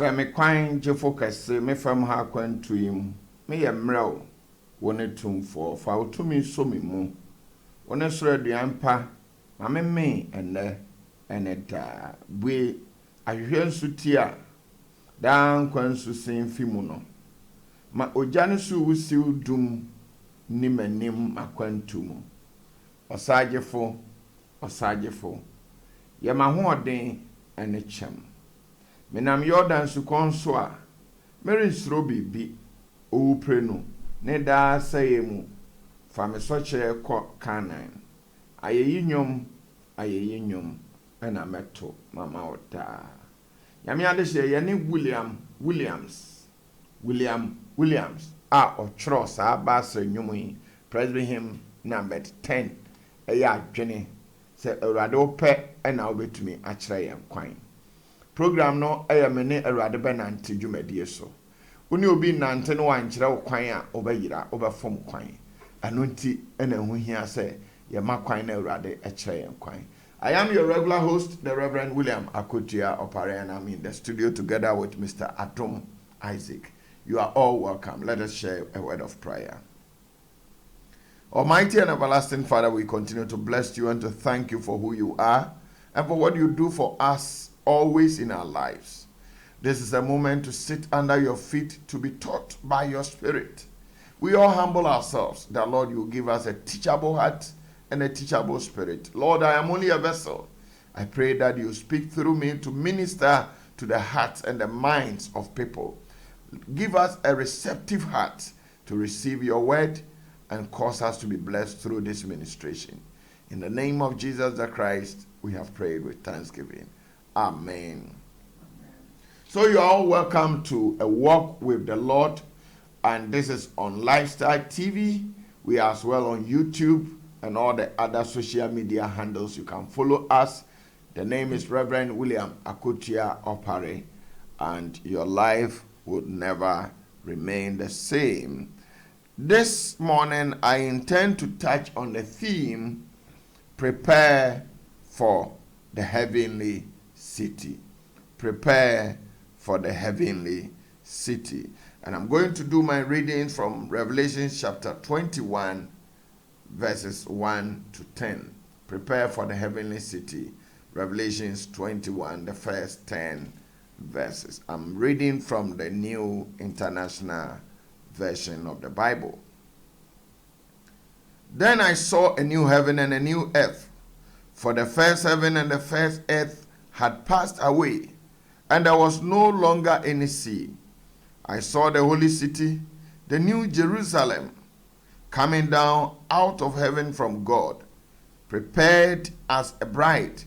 kyerɛ me kwan gyefo kɛse me fam ha kwantu yi mu meyɛ mmerɛw wo ne tumfoɔ fa wo tumi so me mu wo ne soro aduan pa ma me ɛnɛ ɛne daa bue ahwehwɛ nso ti a daa nkwa nso sen fi mu no ma ogya ne so wusiw dum ni manim akwantu mu ɔsagyefo yɛ ma hoɔden ɛne kyɛm menam Yordan sukɔn so a merensuro biribi owupre no ne daa sɛyɛ mu fa me sɔkyerɛ kɔ Kanaan ayɛyi nnwom ɛna mɛto mama wo daa nyame ade hyɛ yɛne Williams a ɔtwerɛ saa baasɛ nnwom yi Presbyterian hymn number 10 ɛyɛ adwene sɛ Awurade wopɛ ɛna wobɛtumi akyerɛ yɛn kwan program no ɛyɛ me ne Awurade bɛnante dwumadie so wone obi nante no wankyerɛ wo kwan a wobɛyira wobɛfom kwan ɛno nti ɛna ho hia sɛ yɛma kwan na Awurade ɛkyerɛ yɛn kwan. I am your regular host, the Reverend William Akotia Opare, and I'm in the studio together with Mr. Adam Isaac. You are all welcome. Let us share a word of prayer. Almighty and everlasting Father, we continue to bless you and to thank you for who you are and for what you do for us always in our lives. This is a moment to sit under your feet to be taught by your Spirit. We all humble ourselves that, Lord, you give us a teachable heart and a teachable spirit. Lord, I am only a vessel. I pray that you speak through me to minister to the hearts and the minds of people. Give us a receptive heart to receive your word and cause us to be blessed through this ministration. In the name of Jesus the Christ, we have prayed with thanksgiving. Amen. So you are all welcome to a walk with the Lord, and this is on Lifestyle TV. We are as well on YouTube and all the other social media handles. You can follow us. The name is Reverend William Akotia Opare, and your life would never remain the same. This morning, I intend to touch on the theme, prepare for the heavenly city. Prepare for the heavenly city. And I'm going to do my reading from Revelation chapter 21, verses 1 to 10. Prepare for the heavenly city. Revelations 21, the first 10 verses. I'm reading from the New International Version of the Bible. Then I saw a new heaven and a new earth, for the first heaven and the first earth had passed away, and there was no longer any sea. I saw the holy city, the new Jerusalem, coming down out of heaven from God, prepared as a bride,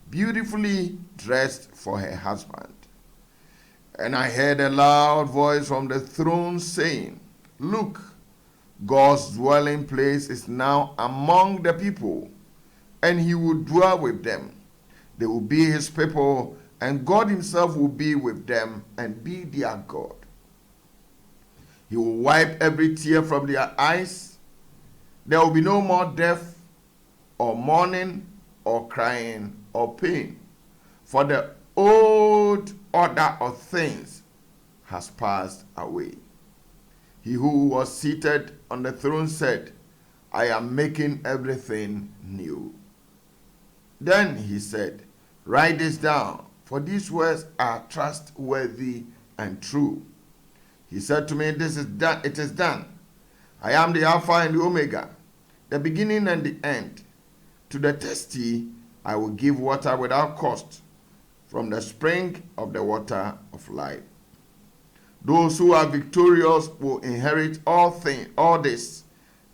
beautifully dressed for her husband. And I heard a loud voice from the throne saying, "Look, God's dwelling place is now among the people, and he will dwell with them. They will be his people, and God himself will be with them and be their God. He will wipe every tear from their eyes. There will be no more death, or mourning, or crying, or pain, for the old order of things has passed away." He who was seated on the throne said, "I am making everything new." Then he said, "Write this down, for these words are trustworthy and true." He said to me, "This is done. It is done. I am the Alpha and the Omega, the beginning and the end. To the thirsty I will give water without cost from the spring of the water of life. Those who are victorious will inherit all this,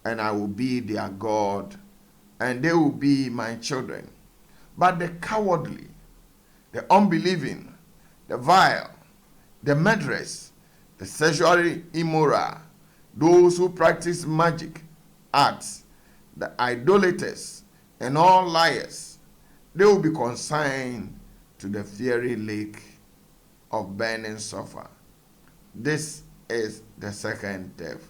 and I will be their God, and they will be my children. But the cowardly, the unbelieving, the vile, the murderers, the sexually immoral, those who practice magic arts, the idolaters, and all liars, they will be consigned to the fiery lake of burning sulfur. This is the second death."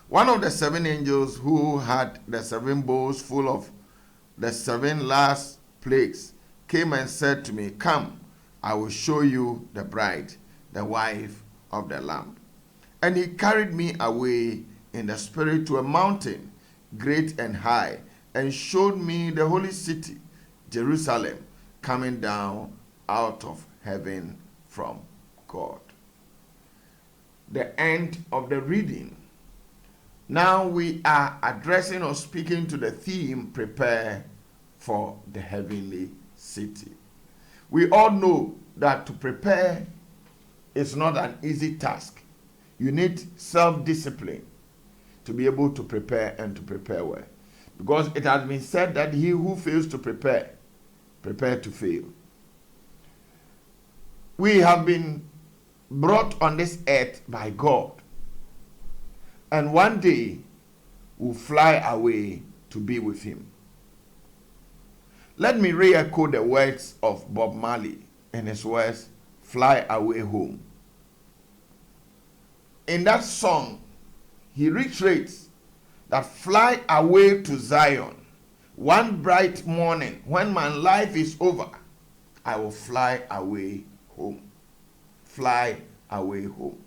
One of the seven angels who had the seven bowls full of the seven last plagues came and said to me, "Come, I will show you the bride, the wife of the Lamb. And he carried me away in the spirit to a mountain, great and high, and showed me the holy city, Jerusalem, coming down out of heaven from God. The end of the reading. Now we are addressing or speaking to the theme, prepare for the heavenly city. We all know that to prepare is not an easy task. You need self-discipline to be able to prepare and to prepare well. Because it has been said that he who fails to prepare to fail. We have been brought on this earth by God. And one day we'll fly away to be with him. Let me re-echo the words of Bob Marley in his words, Fly Away Home. In that song, he reiterates that fly away to Zion. One bright morning, when my life is over, I will fly away home. Fly away home.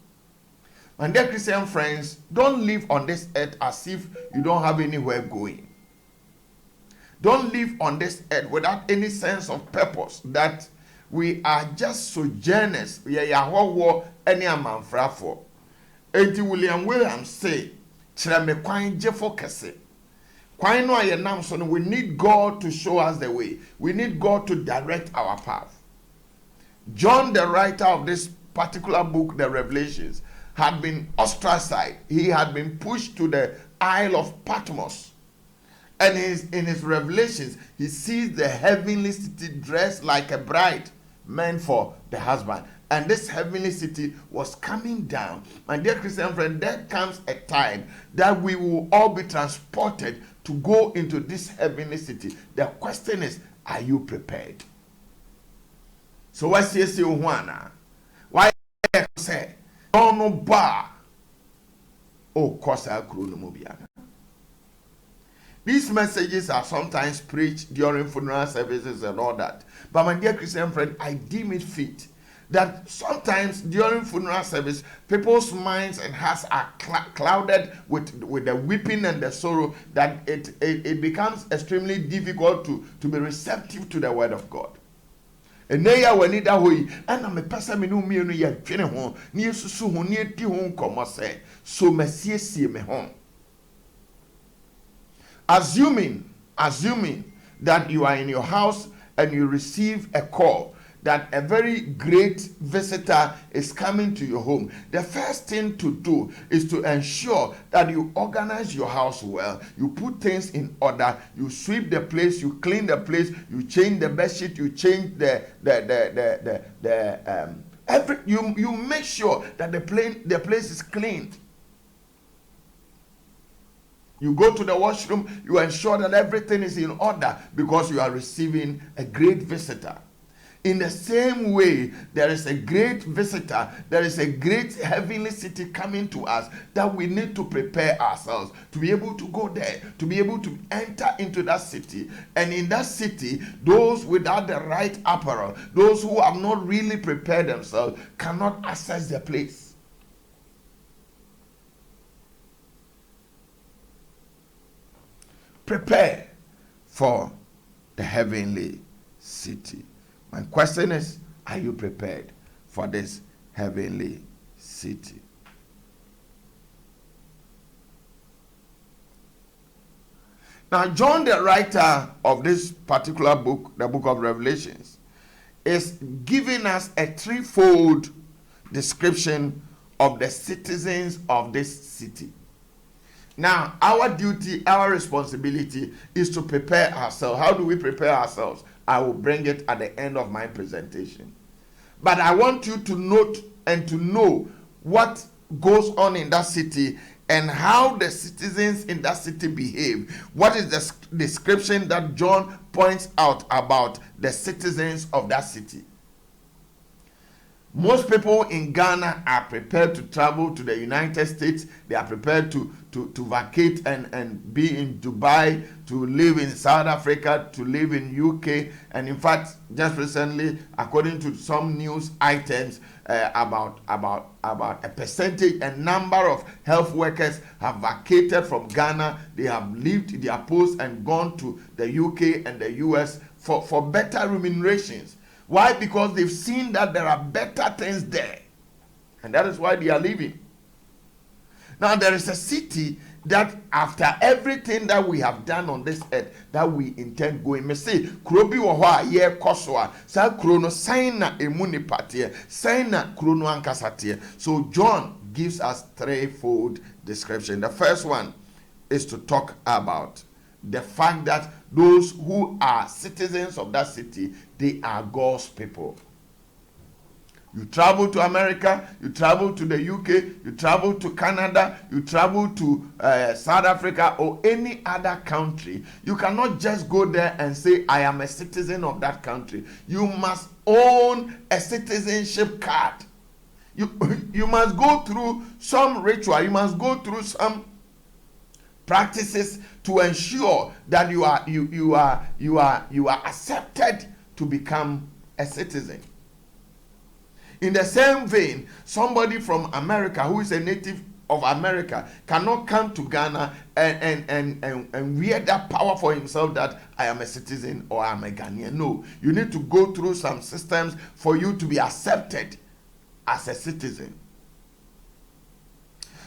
My dear Christian friends, don't live on this earth as if you don't have anywhere going. Don't live on this earth without any sense of purpose, that we are just sojourners. We are any amanfrafo. Enti William Williams say, "Chreme kwan jefo kese." Kwan no ayenam so no, we need God to show us the way. We need God to direct our path. John, the writer of this particular book, the Revelations, had been ostracized. He had been pushed to the Isle of Patmos. And in his revelations, he sees the heavenly city dressed like a bride meant for the husband. And this heavenly city was coming down. My dear Christian friend, there comes a time that we will all be transported to go into this heavenly city. The question is, are you prepared? So what's this you wanna? Why say no bar? Oh, kosa kruno mubiana. These messages are sometimes preached during funeral services and all that. But my dear Christian friend, I deem it fit that sometimes during funeral service, people's minds and hearts are clouded with the weeping and the sorrow, that it becomes extremely difficult to be receptive to the word of God. And now we need that way. And I'm a person who me no ya twene ho, ni yesusu ho, ni edi ho nkomo se. So mesiesie me home. Assuming that you are in your house and you receive a call that a very great visitor is coming to your home, the first thing to do is to ensure that you organize your house well. You put things in order. You sweep the place. You clean the place. You change the bed sheet. You change you make sure that the place is cleaned. You go to the washroom, you ensure that everything is in order because you are receiving a great visitor. In the same way, there is a great visitor, there is a great heavenly city coming to us that we need to prepare ourselves to be able to go there, to be able to enter into that city. And in that city, those without the right apparel, those who have not really prepared themselves, cannot access the place. Prepare for the heavenly city. My question is, are you prepared for this heavenly city? Now, John, the writer of this particular book, the book of Revelations, is giving us a threefold description of the citizens of this city. Now, our duty, our responsibility is to prepare ourselves. How do we prepare ourselves? I will bring it at the end of my presentation. But I want you to note and to know what goes on in that city and how the citizens in that city behave. What is the description that John points out about the citizens of that city? Most people in Ghana are prepared to travel to the United States. They are prepared to vacate and be in Dubai, to live in South Africa, to live in UK. And in fact, just recently, according to some news items, about a percentage, a number of health workers have vacated from Ghana. They have left their posts and gone to the UK and the US for better remunerations. Why? Because they've seen that there are better things there. And that is why they are leaving. Now, there is a city that after everything that we have done on this earth, that we intend going. Me say, Krobi Waha, ye Koswa, Sa Krono, Saina Emuni Patia, Saina Krono Ankasatia. So, John gives us threefold description. The first one is to talk about the fact that those who are citizens of that city, they are God's people. You travel to America, you travel to the UK, you travel to Canada, you travel to South Africa or any other country. You cannot just go there and say, I am a citizen of that country. You must own a citizenship card. You must go through some ritual. You must go through some practices to ensure that you are accepted to become a citizen. In the same vein, somebody from America who is a native of America cannot come to Ghana and wear that power for himself that I am a citizen or I am a Ghanaian. No, you need to go through some systems for you to be accepted as a citizen.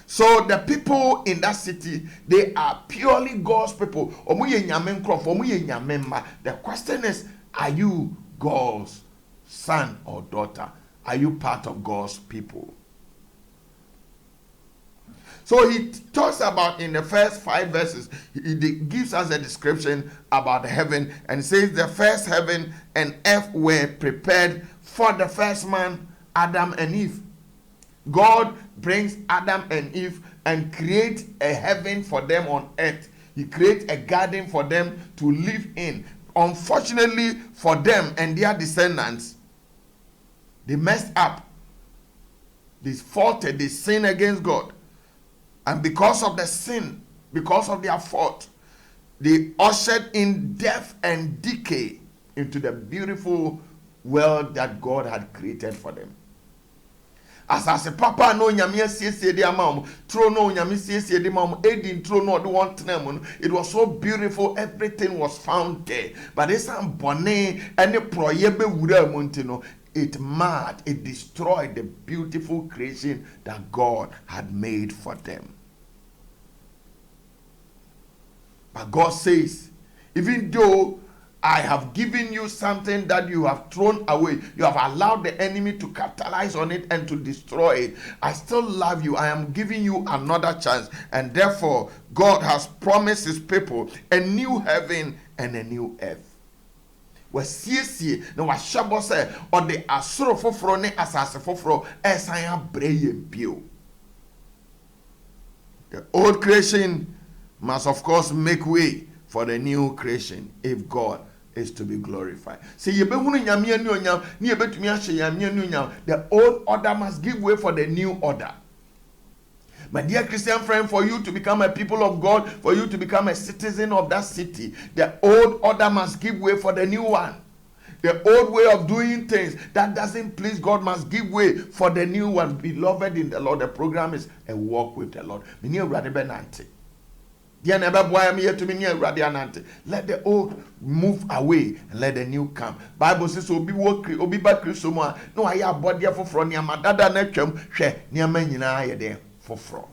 So the people in that city, they are purely God's people. The question is, are you God's son or daughter? Are you part of God's people? So he talks about in the first 5 verses, he gives us a description about heaven and says the first heaven and earth were prepared for the first man, Adam and Eve. God brings Adam and Eve and creates a heaven for them on earth. He creates a garden for them to live in. Unfortunately for them and their descendants, they messed up. They faulted, they sinned against God. And because of the sin, because of their fault, they ushered in death and decay into the beautiful world that God had created for them. As a papa no nyame asiesie de amam tro no nyame asiesie de amam edin tro no de won tenam. It was so beautiful, everything was found there, but this am bone any proye be wura mu ntino, it mad, it destroyed the beautiful creation that God had made for them. But God says, even though I have given you something that you have thrown away, you have allowed the enemy to capitalize on it and to destroy it, I still love you. I am giving you another chance. And therefore, God has promised his people a new heaven and a new earth. Wasiesie na washabo se or the asoro foforo ne asase foforo esan abreye bio. The old creation must of course make way for the new creation if God is to be glorified. See, the old order must give way for the new order. My dear Christian friend, for you to become a people of God, for you to become a citizen of that city, the old order must give way for the new one. The old way of doing things that doesn't please God must give way for the new one. Beloved in the Lord, the program is a walk with the Lord. Let the old move away and let the new come. Bible says obi back Christoma. No, I have body for from near my dada netchum, share near men in I there for fraud.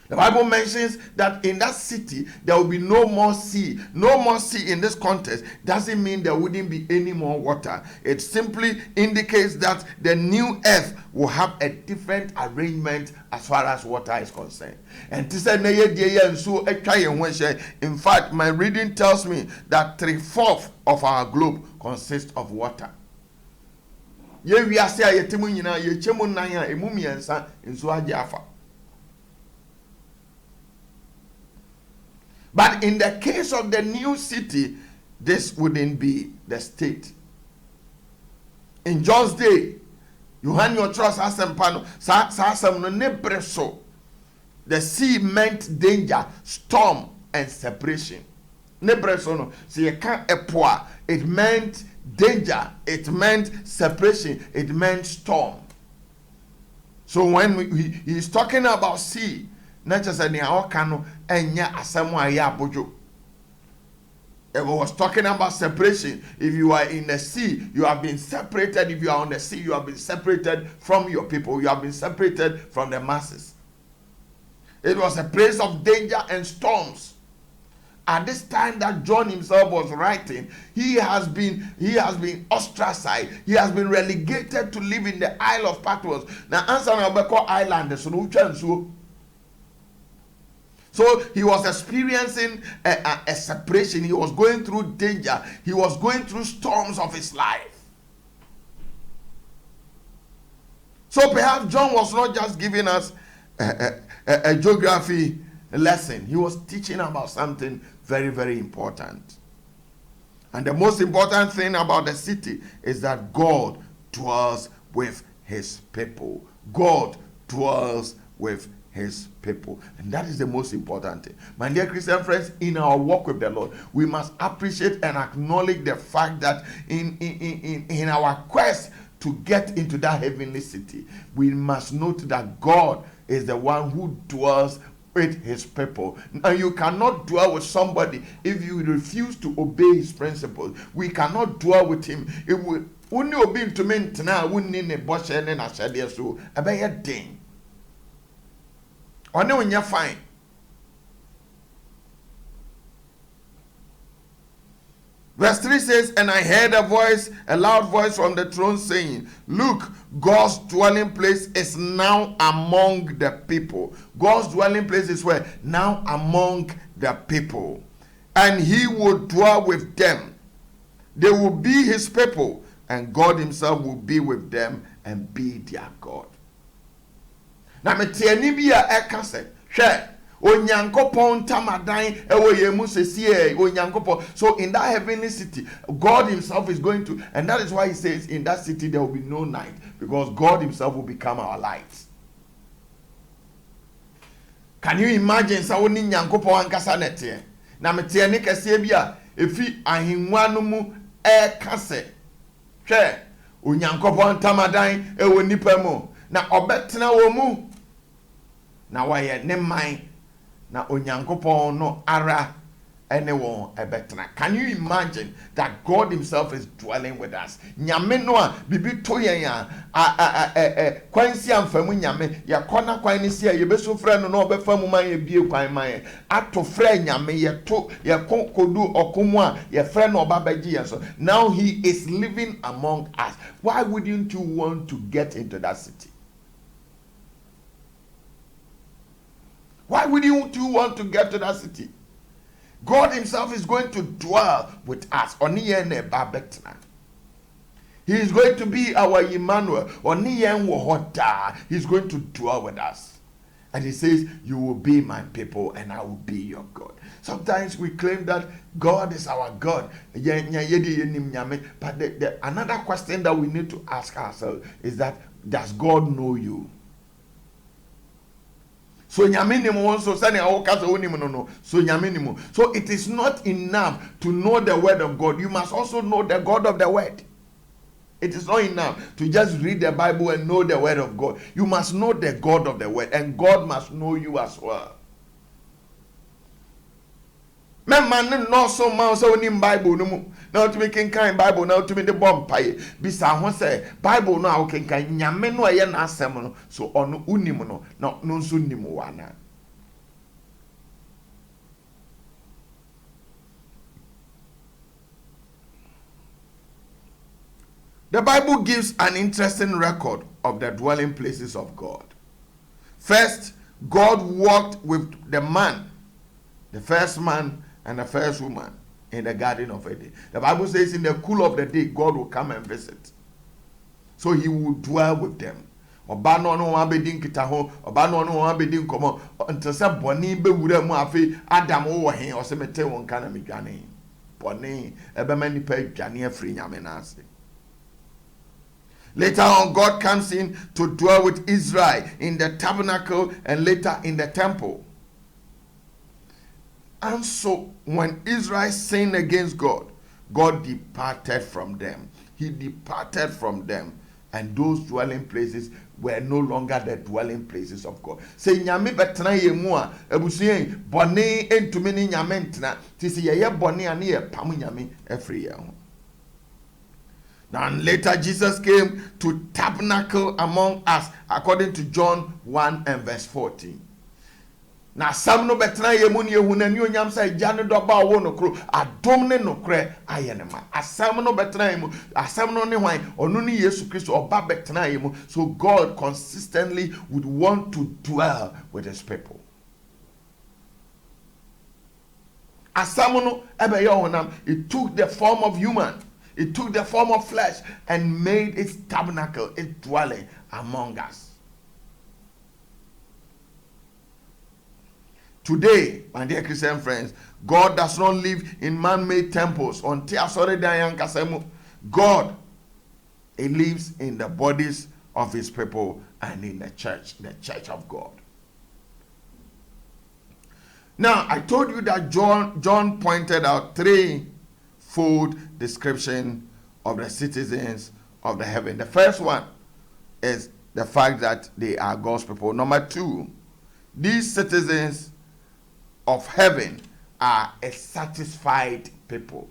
The Bible mentions that in that city there will be no more sea. No more sea in this context doesn't mean there wouldn't be any more water. It simply indicates that the new earth will have a different arrangement as far as water is concerned. And in fact, my reading tells me that 3/4 of our globe consists of water. But in the case of the new city, this wouldn't be the state. In John's day, you hand your trust as pano, sa no nebreso. The sea meant danger, storm, and separation. Nebreso no, so you can't epoa. It meant danger, it meant separation, it meant storm. So when he's talking about sea, not just any okano enya asemo aya bojo. If was talking about separation, if you are in the sea, you have been separated. If you are on the sea, you have been separated from your people. You have been separated from the masses. It was a place of danger and storms. At this time that John himself was writing, he has been ostracized. He has been relegated to live in the Isle of Patmos. Now, answer now, Beko Island, so he was experiencing a separation. He was going through danger. He was going through storms of his life. So perhaps John was not just giving us a geography lesson. He was teaching about something very, very important. And the most important thing about the city is that God dwells with his people. God dwells with his people. And that is the most important thing. My dear Christian friends, in our walk with the Lord, we must appreciate and acknowledge the fact that in our quest to get into that heavenly city, we must note that God is the one who dwells with his people. And you cannot dwell with somebody if you refuse to obey his principles. We cannot dwell with him. It will only obey to maintain a bosh and a shadia so a ding. Or no, when you're fine. Verse 3 says, and I heard a loud voice from the throne saying, look, God's dwelling place is now among the people. God's dwelling place is where? Now among the people. And he will dwell with them. They will be his people, and God himself will be with them and be their God. Now, me tieni bi a ekase hwe onyankopon tamadan ewo yemu sesie onyankopon. So in that heavenly city, God himself is going to, and that is why he says in that city there will be no night, because God himself will become our light. Can you imagine sa woni nyankopon ankasa nete? Na me tieni kase bi a efi ahinwa no mu ekase hwe onyankopon tamadan ewo nipa mu na obetena wo mu na waye ne man na onyankopon no ara ene won ebetena. Can you imagine that God himself is dwelling with us? Nyame no a bibi to yen a kwansi amfamu nyame ya kona kwan ni sia ye beso frɛ no na obefamu man ye bie kwan man ato frɛ nyame ye to ye kodu okomu a ye frɛ no obabagi ye so. Now he is living among us. Why wouldn't you want to get into that city? Why wouldn't you want to get to that city? God himself is going to dwell with us. He is going to be our Emmanuel. He's going to dwell with us. And he says, you will be my people and I will be your God. Sometimes we claim that God is our God. But another question that we need to ask ourselves is that, does God know you? So So it is not enough to know the word of God. You must also know the God of the word. It is not enough to just read the Bible and know the word of God. You must know the God of the word, and God must know you as well. Man no so man so ni Bible no mu. Now to me kan Bible now to me the bomb pie. Bisa ho say Bible no a kan nyame no aye na asem no so ono unim no no nso nim wana. The Bible gives an interesting record of the dwelling places of God. First, God walked with the man, the first man and the first woman in the Garden of Eden. The Bible says in the cool of the day, God will come and visit. So he will dwell with them. Oba no no wa bedin kita ho, oba no no wa bedin komo, until say boni be wura mu afi Adam wo he o se mete won kana medwane. Boni ebe mani pa dwane afri nyame na ase. Later on, God comes in to dwell with Israel in the tabernacle and later in the temple. And so, when Israel sinned against God, God departed from them. He departed from them. And those dwelling places were no longer the dwelling places of God. Say nyame betena ye mu a abusuyen bone entumi ni nyame ntena ti se ye bone ane ye pam nyame every year. Now later Jesus came to tabernacle among us according to John 1 and verse 14. Na sam no betena ye mu ne ehu na ni onyam say gya ne doba wo no kro adom ne no kre aye ne ma asam no betena ye mu asam no ne hwan onu ne Yesu Kristo oba betena ye mu. So God consistently would want to dwell with his people. Asam no ebe ye honam, it took the form of human, it took the form of flesh and made its tabernacle, its dwelling among us. Today, my dear Christian friends, God does not live in man-made temples. God, he lives in the bodies of his people and in the church of God. Now, I told you that John pointed out threefold description of the citizens of the heaven. The first one is the fact that they are God's people. Number two, these citizens of heaven are a satisfied people.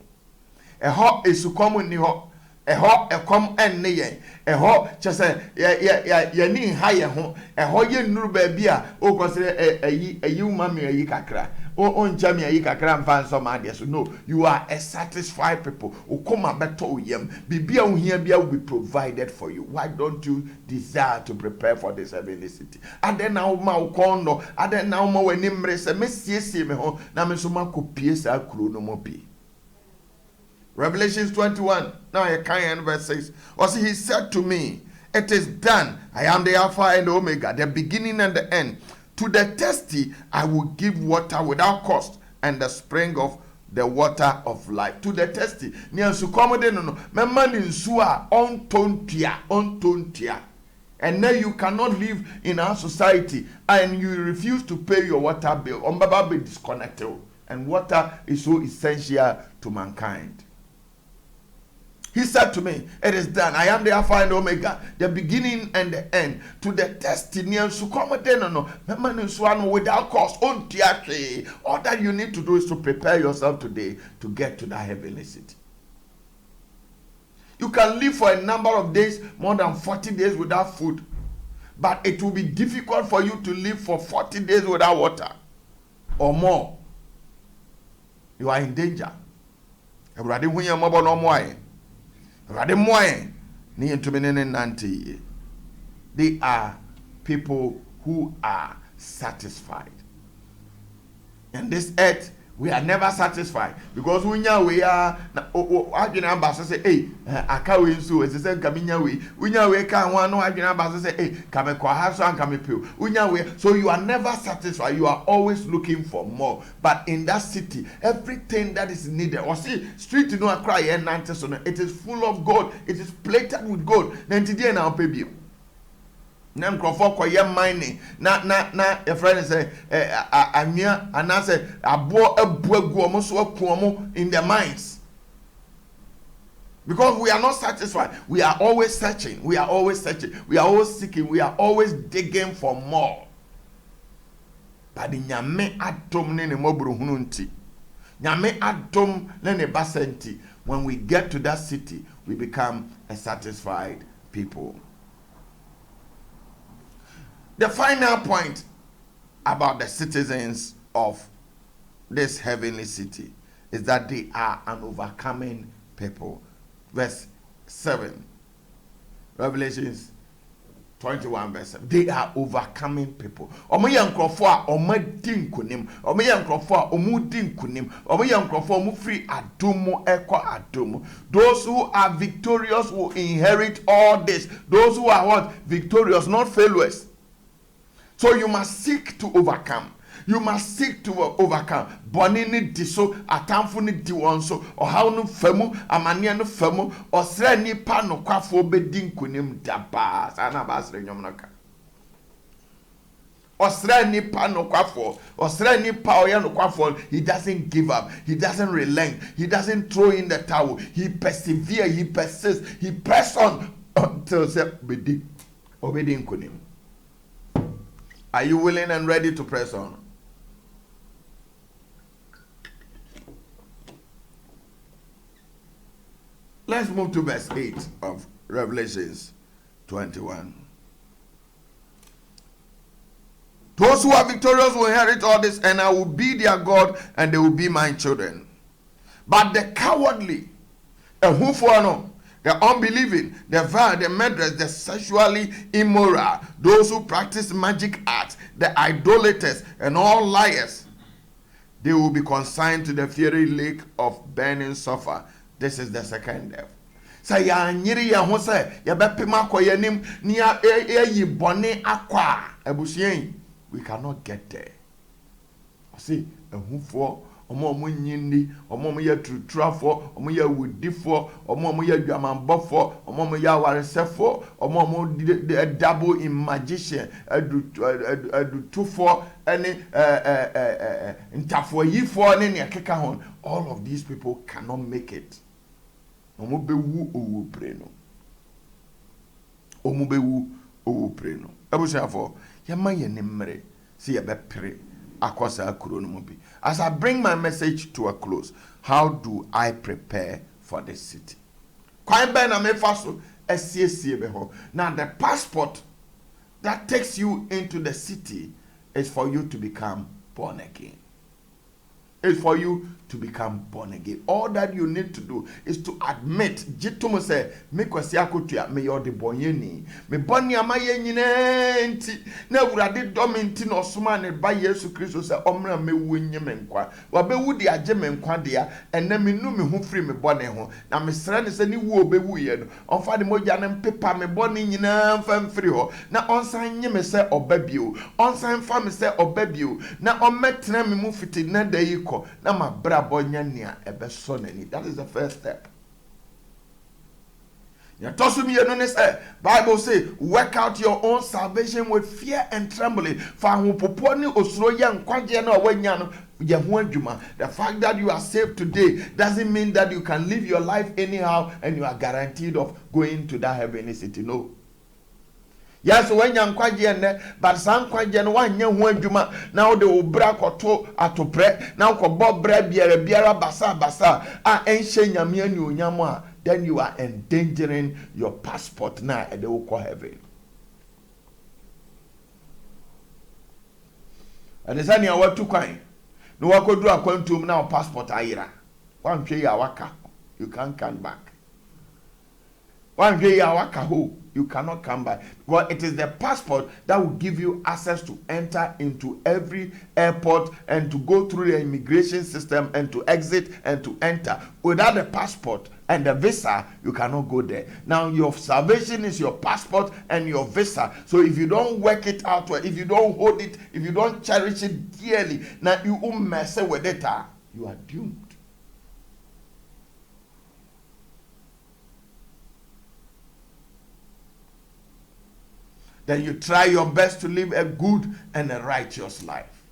Eho esukomu ni ho, eho ekom enne yen, eho chese ye ni ha ye ho, eho ye nuru baabi a o kosere eyi umami eyi kakra. O njami eyi kakra mfa nso ma de so. No, you are a satisfied people. O koma beto yem, bibia wo hia bia will be provided for you. Why don't you desire to prepare for this heavenly city? Ade na wo ma wo kondo, ade na wo ma wani mre se mesiesie me ho na me so ma kopie sa kuro no mo bi. Revelations 21, now I can verse 6. Also he said to me, it is done. I am the Alpha and the Omega, the beginning and the end. To the thirsty, I will give water without cost, and the spring of the water of life. To the thirsty, and now you cannot live in our society and you refuse to pay your water bill. Be disconnected, and water is so essential to mankind. He said to me, it is done. I am the Alpha and Omega, the beginning and the end. To the destiny and without cost. All that you need to do is to prepare yourself today to get to that heavenly city. You can live for a number of days, more than 40 days without food. But it will be difficult for you to live for 40 days without water or more. You are in danger. They are people who are satisfied. And this earth, we are never satisfied because we are say, hey, I can't so it's the same we can one no say, hey, come so you are never satisfied. You are always looking for more. But in that city, everything that is needed, or see, street no cry and it is full of gold, it is plated with gold. Now baby. Na mkrofo koye mining na your friend say anwia ana say abo abuagu omo so akuomo in the mines, because we are not satisfied. We are always searching, we are always seeking, we are always digging for more. But nyame adom ne mobru hunu nti, nyame adom ne basenti, when we get to that city we become a satisfied people. The final point about the citizens of this heavenly city is that they are an overcoming people. Verse 7. Revelations 21 verse 7. They are overcoming people. Those who are victorious will inherit all this. Those who are what? Victorious, not failures. So you must seek to overcome. You must seek to overcome. Boni ni diso, atamfu ni diwonso, or how no femu, amania no femu, or sre ni pa no kwafo bedin kunim daba. Sana basre nyomnaka. Osra ni pa no kwafo, osra ni pa oya no kwafo. He doesn't give up. He doesn't relent. He doesn't throw in the towel. He perseveres. He persists. He press on until say bedi obedi nkunim. Are you willing and ready to press on? Let's move to verse 8 of Revelations 21. Those who are victorious will inherit all this, and I will be their God, and they will be my children. But the cowardly, the unbelieving, the vile, the murderers, the sexually immoral, those who practice magic arts, the idolaters, and all liars, they will be consigned to the fiery lake of burning sulfur. This is the second death. Say ya nyiri ya ho say ya bepema koyanim ni ya yi bone akwa abusien. We cannot get there. See, ehufo omo nyindi omo ya trutrafo omo ya wudifo omo ya dwamambofo omo ya waresefo omo double in magician adutufo any ntafo yifo ne ne keka hon. All of these people cannot make it. Omo bewu owu preno. Omo bewu owu preno. Abushafo yama ye nimre si ye be pre akosa akuro no mo bi. As I bring my message to a close, how do I prepare for this city? Kwan ben na me faso esiesie be ho. Now the passport that takes you into the city is for you to become born again. It's for you to become born again. All that you need to do is to admit, Jitumo say, me kwasi akotua, me yodi bonyeni, me boni amaye nyine nti, na urade dominti no suma ne ba Yesu Kristo se omra me wonye menkwa. Wabe wudi aje menkwa dia, ene me nu me hu free me bone ho. Na me sre ne se ni wu obewu ye no. Onfa de moja ne mpepa me boni nyina mfa free ho. Na onsan nye me se obabio. Onsan fa me se obabio. Na ometra me mu fiti na dayiko. Na ma bonya nia ebe so nani. That is the first step. Ya tosu mi no say Bible say work out your own salvation with fear and trembling. Fa hu popo ni osuro ya nkwaje na wanya no ya hu adwuma. The fact that you are saved today doesn't mean that you can live your life anyhow and you are guaranteed of going to that heavenly city. No. Yes, when you kwaje but san kwaje no wanya hu adwuma now they will bra koto atopre now ko bob bra biara basa a enhye nyame ani onyam a then you are endangering your passport now and they will call heaven. And the same what to kwan no wakodu akwantum now passport ayira wan hwe ya waka you can't come back. Wan hwe ya waka ho you cannot come back. Well, it is the passport that will give you access to enter into every airport and to go through the immigration system and to exit and to enter. Without the passport and the visa, you cannot go there. Now, your salvation is your passport and your visa. So if you don't work it out, if you don't hold it, if you don't cherish it dearly, now you won't mess with it, you are doomed. Then you try your best to live a good and a righteous life.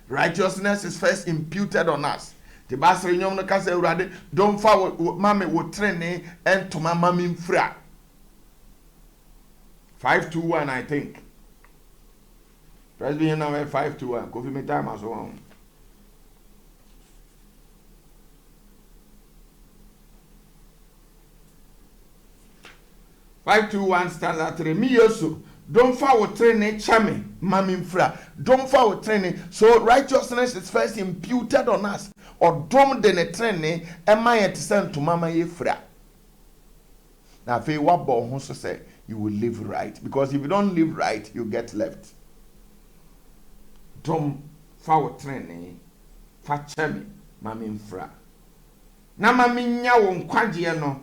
Righteousness is first imputed on us. The Basri nyom no kase urade don't fa mame wo training and to my mami mfra. 521 I think. Press be number 521. Kofi me time as well. Stands at 3. Me also. Don't follow training, chame, mami mfra. Don't follow training. So righteousness is first imputed on us. Or don't den training, am I at send to mama ye fra? Now, if you want to say, you will live right. Because if you don't live right, you get left. Don't follow training, fa chame, mami mfra. Na mami nya won kwaje no.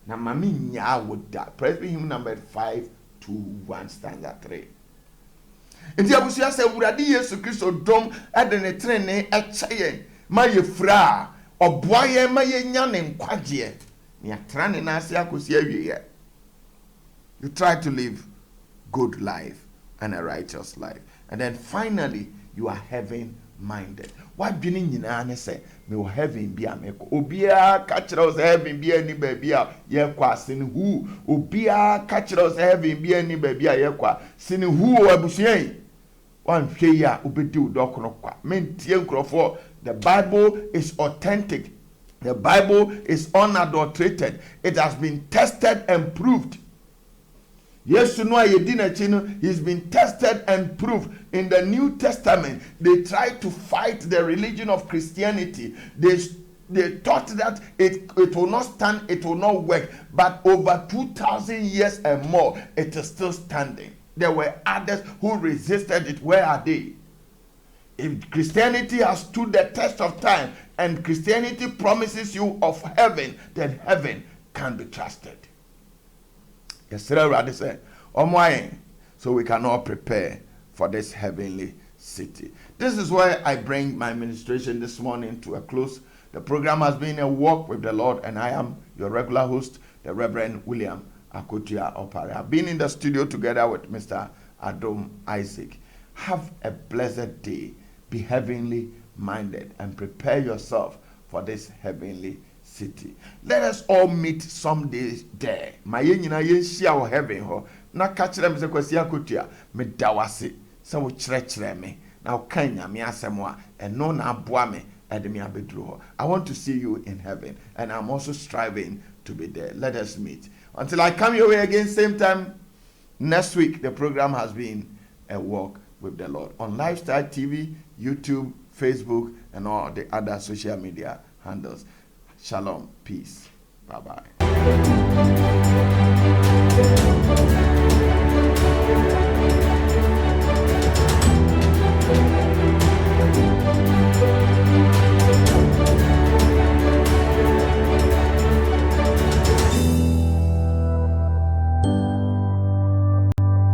Na mami nya woda. Press him number 521 standard 3. Nti abusia se Awurade Yesu Kristo dom ade ne trene ekyeye ma ye fra oboaye ma ye nya ne nkwagye ne atra ne na ase akosi awiye. You try to live good life and a righteous life. And then finally, you are heaven minded. What do you nyina ne say me will heaven be ameko. Obia catch us heaven be any baby ye kwa sin who obia catch us heaven be any baby ye kwa sin who abusuan. One hwe ya obedi udok no kwa. Mentie nkrofo. The Bible is authentic. The Bible is unadulterated. It has been tested and proved. Yes, he's been tested and proved. In the New Testament, they tried to fight the religion of Christianity. They thought that it will not stand, it will not work. But over 2,000 years and more, it is still standing. There were others who resisted it. Where are they? If Christianity has stood the test of time and Christianity promises you of heaven, then heaven can be trusted. Yes, said, so we can all prepare for this heavenly city. This is where I bring my ministration this morning to a close. The program has been a walk with the Lord, and I am your regular host, the Reverend William Akotua Opare. I've been in the studio together with Mr. Adam Isaac. Have a blessed day. Be heavenly minded and prepare yourself for this heavenly city. Let us all meet someday there. My nyina yenhia wo heaven ho. Na ka kire me se kwasi akotua me dawase se wo kire me. Na wo kan nyame asem a eno na aboa me ede me abeduru ho. I want to see you in heaven, and I'm also striving to be there. Let us meet. Until I come your way again same time next week. The program has been a walk with the Lord on Lifestyle TV, YouTube, Facebook, and all the other social media handles. Shalom. Peace. Bye-bye.